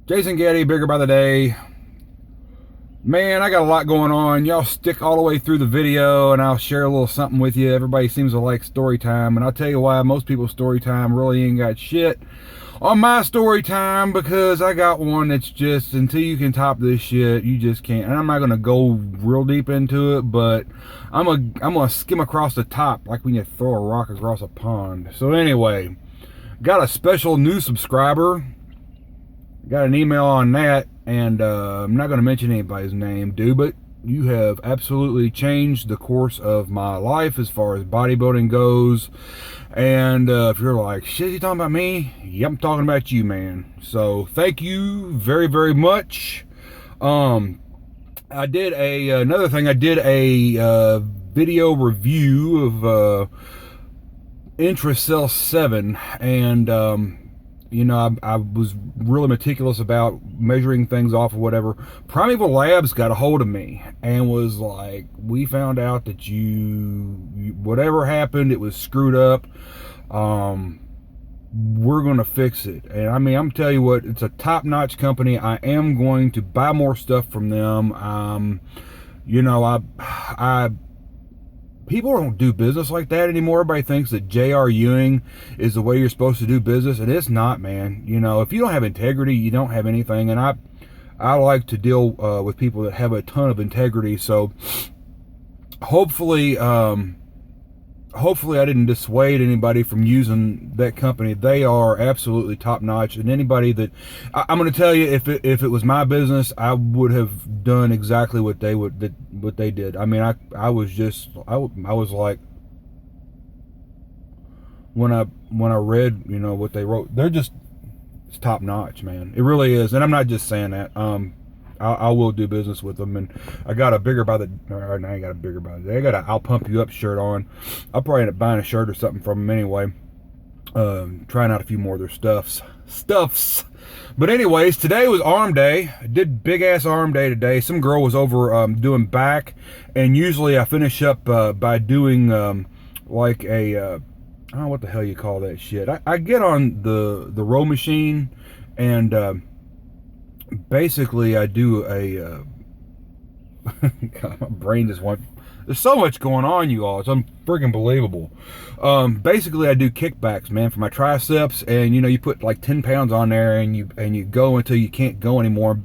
Jason Getty, bigger by the day. Man, I got a lot going on. Y'all stick all the way through the video and I'll share a little something with you. Everybody seems to like story time, and I'll tell you why most people's story time really ain't got shit on my story time, because I got one that's just, until you can top this shit, you just can't. And I'm not gonna go real deep into it, but I'm gonna skim across the top like when you throw a rock across a pond. So anyway, got a special new subscriber. Got an email on that, and I'm not going to mention anybody's name, dude, but you have absolutely changed the course of my life as far as bodybuilding goes. And if you're like, shit, you talking about me? Yep, I'm talking about you, man. So thank you very, very much. I did another thing. I did a video review of Intracell 7, and you know, I was really meticulous about measuring things off or whatever. Primeval Labz got a hold of me and was like, we found out that you whatever happened, it was screwed up. We're going to fix it. And I mean, I'm telling you what, it's a top-notch company. I am going to buy more stuff from them. You know, people don't do business like that anymore. Everybody thinks that J.R. Ewing is the way you're supposed to do business, and it's not, man. You know, if you don't have integrity, you don't have anything. And I like to deal with people that have a ton of integrity. So hopefully I didn't dissuade anybody from using that company. They are absolutely top notch, and anybody that I'm going to tell you, if it was my business, I would have done exactly what they did. I mean, I was like, when I read, you know, what they wrote, it's top notch, man. It really is. And I'm not just saying that. I will do business with them, and I got a bigger by the, or I ain't got a bigger by the day. I got a I'll pump you up shirt on. I'll probably end up buying a shirt or something from them anyway. Trying out a few more of their stuffs. But anyways, today was arm day. I did big ass arm day today. Some girl was over doing back, and usually I finish up by doing like a I don't know what the hell you call that shit. I get on the row machine, and basically I do a God, my brain just went, there's so much going on, you all, it's freaking believable. Basically I do kickbacks, man, for my triceps, and you know, you put like 10 pounds on there, and you go until you can't go anymore.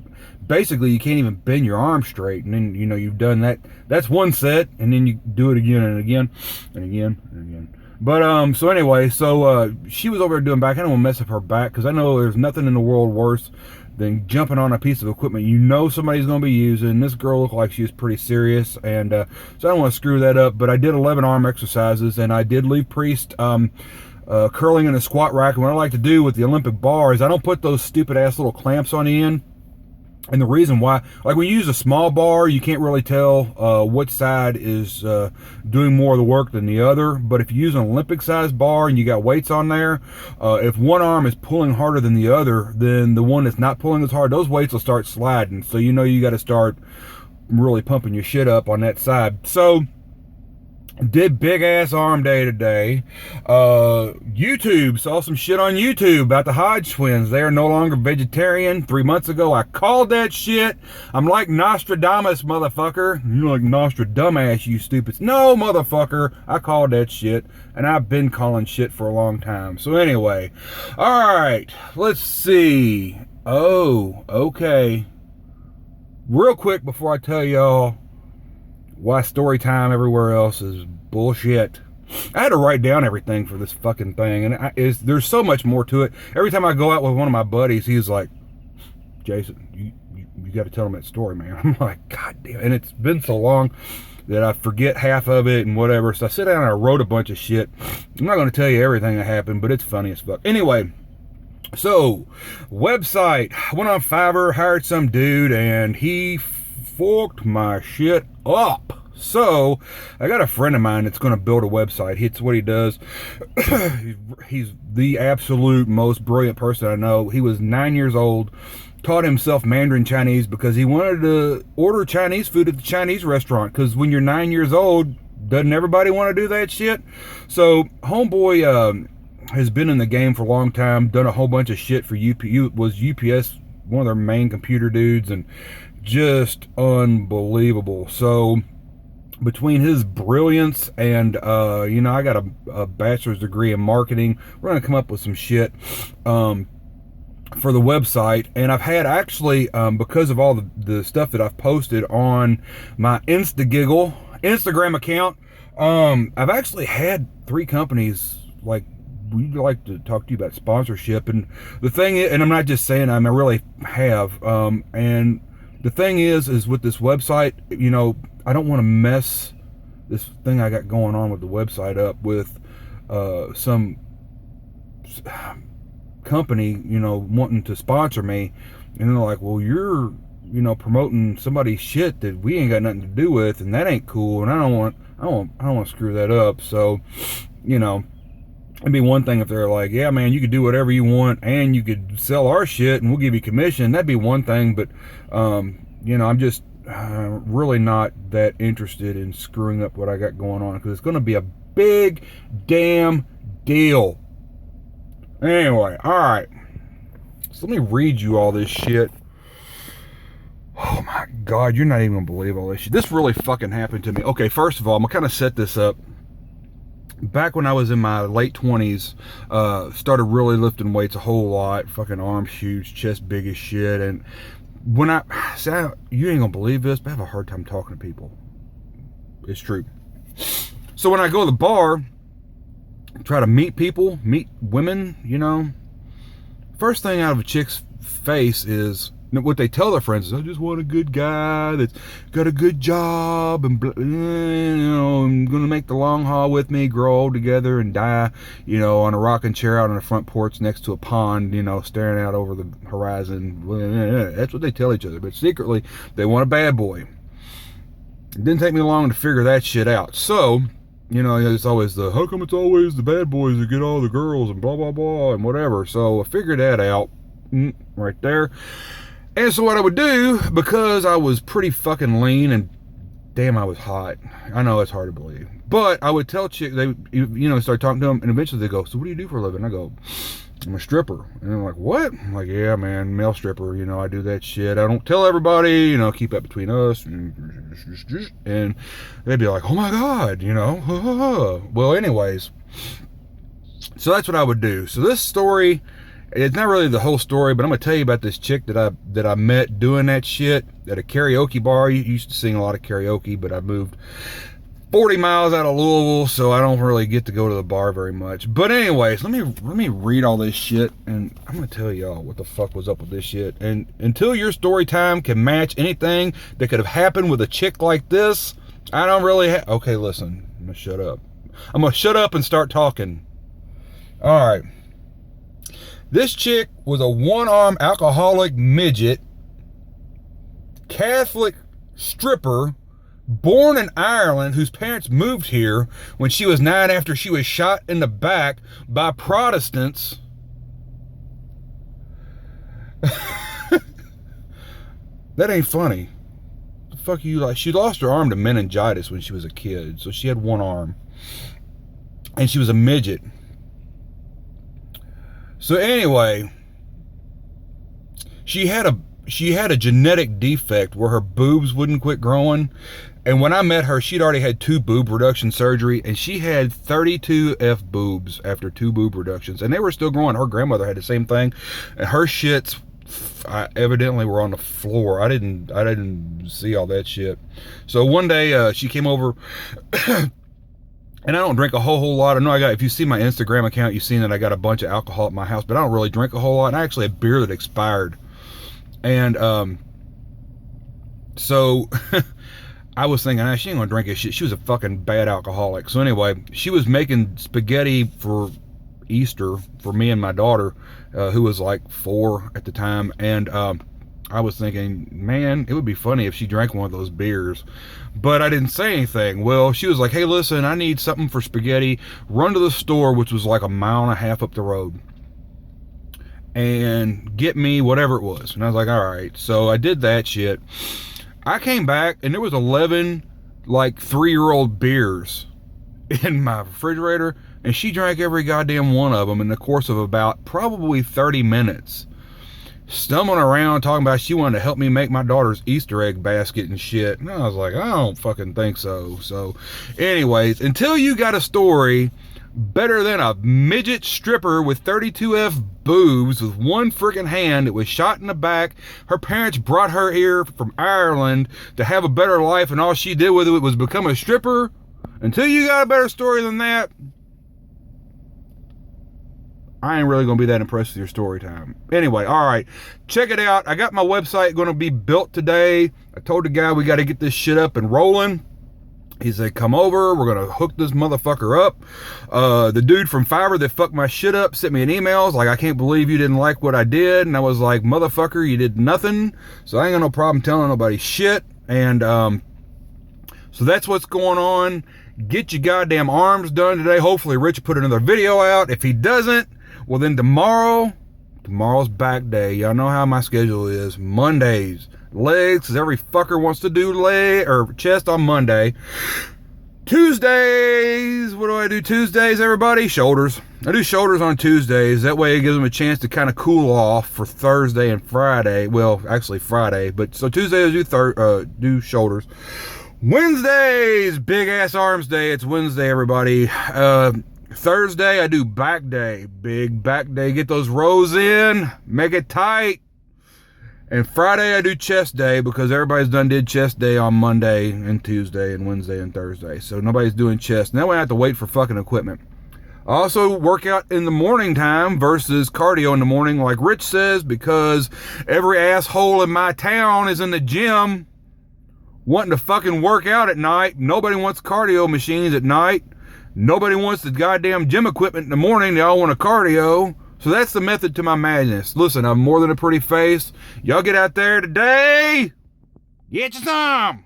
Basically you can't even bend your arm straight, and then, you know, you've done that. That's one set, and then you do it again and again and again and again. But so anyway, so she was over there doing back. I don't want to mess up her back, because I know there's nothing in the world worse than jumping on a piece of equipment you know somebody's going to be using. This girl looked like she was pretty serious, and so I don't want to screw that up. But I did 11 arm exercises, and I did leave Priest curling in a squat rack. And what I like to do with the Olympic bar is I don't put those stupid ass little clamps on the end. And the reason why, like when you use a small bar, you can't really tell which side is doing more of the work than the other. But if you use an Olympic sized bar and you got weights on there, if one arm is pulling harder than the other, then the one that's not pulling as hard, those weights will start sliding. So you know you got to start really pumping your shit up on that side. So did big ass arm day today. YouTube, saw some shit on YouTube about the Hodge twins. They are no longer vegetarian. 3 months ago I called that shit. I'm like Nostradamus, motherfucker. You're like Nostradamus, you stupid. No, motherfucker, I called that shit, and I've been calling shit for a long time. So anyway, all right, let's see. Oh, okay, real quick before I tell y'all why story time everywhere else is bullshit. I had to write down everything for this fucking thing, and there's so much more to it. Every time I go out with one of my buddies, he's like, Jason, you got to tell him that story, man. I'm like, God damn. And it's been so long that I forget half of it and whatever. So I sit down and I wrote a bunch of shit. I'm not going to tell you everything that happened, but it's funny as fuck. Anyway, so website. I went on Fiverr, hired some dude, and he fucked my shit up. So I got a friend of mine that's going to build a website. It's what he does. He's the absolute most brilliant person I know. He was 9 years old, taught himself Mandarin Chinese because he wanted to order Chinese food at the Chinese restaurant, because when you're 9 years old, doesn't everybody want to do that shit? So homeboy has been in the game for a long time, done a whole bunch of shit for UPS one of their main computer dudes, and just unbelievable. So between his brilliance and you know, I got a bachelor's degree in marketing, we're gonna come up with some shit for the website. And I've had actually, because of all the stuff that I've posted on my Instagram account, I've actually had 3 companies like, we'd like to talk to you about sponsorship. And the thing is, and I'm not just saying I really have, and the thing is with this website, you know, I don't want to mess this thing I got going on with the website up with some company, you know, wanting to sponsor me, and they're like, well, you're, you know, promoting somebody's shit that we ain't got nothing to do with, and that ain't cool, and I don't want to screw that up. So, you know, it'd be one thing if they're like, yeah, man, you could do whatever you want and you could sell our shit and we'll give you commission. That'd be one thing, but you know, I'm just really not that interested in screwing up what I got going on, because it's going to be a big damn deal. Anyway, all right, so let me read you all this shit. Oh my God, you're not even gonna believe all this shit. This really fucking happened to me. Okay, first of all, I'm gonna kind of set this up. Back when I was in my late 20s, started really lifting weights a whole lot, fucking arms huge, chest big as shit. And when you ain't gonna believe this, but I have a hard time talking to people. It's true. So when I go to the bar, try to meet people, meet women, you know, first thing out of a chick's face is what they tell their friends is, I just want a good guy that's got a good job and, you know, I'm gonna make the long haul with me, grow old together and die, you know, on a rocking chair out on the front porch next to a pond, you know, staring out over the horizon. That's what they tell each other, but secretly they want a bad boy. It didn't take me long to figure that shit out. So, you know, it's always how come it's always the bad boys that get all the girls and blah, blah, blah, and whatever. So I figured that out right there. And so what I would do, because I was pretty fucking lean and damn, I was hot. I know it's hard to believe. But I would tell chicks, they, you know, start talking to them, and eventually they go, so what do you do for a living? I go, I'm a stripper. And they're like, what? I'm like, yeah, man, male stripper, you know, I do that shit. I don't tell everybody, you know, keep that between us. And they'd be like, oh my God, you know. Well, anyways, so that's what I would do. So this story, it's not really the whole story, but I'm gonna tell you about this chick that I met doing that shit at a karaoke bar. You used to sing a lot of karaoke, but I moved 40 miles out of Louisville, so I don't really get to go to the bar very much. But anyways, let me read all this shit, and I'm gonna tell y'all what the fuck was up with this shit. And until your story time can match anything that could have happened with a chick like this, I don't really okay, listen, I'm gonna shut up. I'm gonna shut up and start talking. All right. This chick was a one-armed alcoholic midget, Catholic stripper, born in Ireland, whose parents moved here when she was 9 after she was shot in the back by Protestants. That ain't funny. The fuck you like? She lost her arm to meningitis when she was a kid, so she had one arm. And she was a midget. So anyway, she had a genetic defect where her boobs wouldn't quit growing. And when I met her, she'd already had 2 boob reduction surgery, and she had 32 F boobs after 2 boob reductions, and they were still growing. Her grandmother had the same thing, and her shits evidently were on the floor. I didn't see all that shit. So one day she came over. And I don't drink a whole lot. I know if you see my Instagram account, you've seen that I got a bunch of alcohol at my house, but I don't really drink a whole lot. And I actually had beer that expired. And so I was thinking, she ain't gonna drink this shit. She was a fucking bad alcoholic. So anyway, she was making spaghetti for Easter for me and my daughter, who was like 4 at the time. And I was thinking, man, it would be funny if she drank one of those beers. But I didn't say anything. Well, she was like, hey, listen, I need something for spaghetti. Run to the store, which was like 1.5 miles up the road, and get me whatever it was. And I was like, all right. So I did that shit. I came back, and there was 11 like 3-year-old beers in my refrigerator, and she drank every goddamn one of them in the course of about probably 30 minutes. stumbling around talking about she wanted to help me make my daughter's Easter egg basket and shit. And I was like, I don't fucking think so. So anyways, until you got a story better than a midget stripper with 32F boobs with one freaking hand that was shot in the back, her parents brought her here from Ireland to have a better life, and all she did with it was become a stripper. Until you got a better story than that, I ain't really gonna be that impressed with your story time. Anyway, all right, check it out. I got my website gonna be built today. I told the guy we got to get this shit up and rolling. He said, come over, we're gonna hook this motherfucker up. The dude from Fiverr that fucked my shit up sent me an email. Like, I can't believe you didn't like what I did. And I was like, motherfucker, you did nothing. So I ain't got no problem telling nobody shit. And so that's what's going on. Get your goddamn arms done today. Hopefully Rich will put another video out. If he doesn't, well then tomorrow's back day. Y'all know how my schedule is. Mondays, legs, because every fucker wants to do leg or chest on Monday. Tuesdays, what do I do Tuesdays, everybody? Shoulders. I do shoulders on Tuesdays. That way it gives them a chance to kind of cool off for Thursday and Friday. Well, actually Friday, but so Tuesday I do shoulders. Wednesdays, big ass arms day. It's Wednesday, everybody. Thursday I do back day. Big back day. Get those rows in, make it tight. And Friday I do chest day because everybody's did chest day on Monday and Tuesday and Wednesday and Thursday. So nobody's doing chest. Now I have to wait for fucking equipment. I also work out in the morning time versus cardio in the morning like Rich says, because every asshole in my town is in the gym wanting to fucking work out at night. Nobody wants cardio machines at night. Nobody wants the goddamn gym equipment in the morning. They all want a cardio. So that's the method to my madness. Listen, I'm more than a pretty face. Y'all get out there today. Get you some.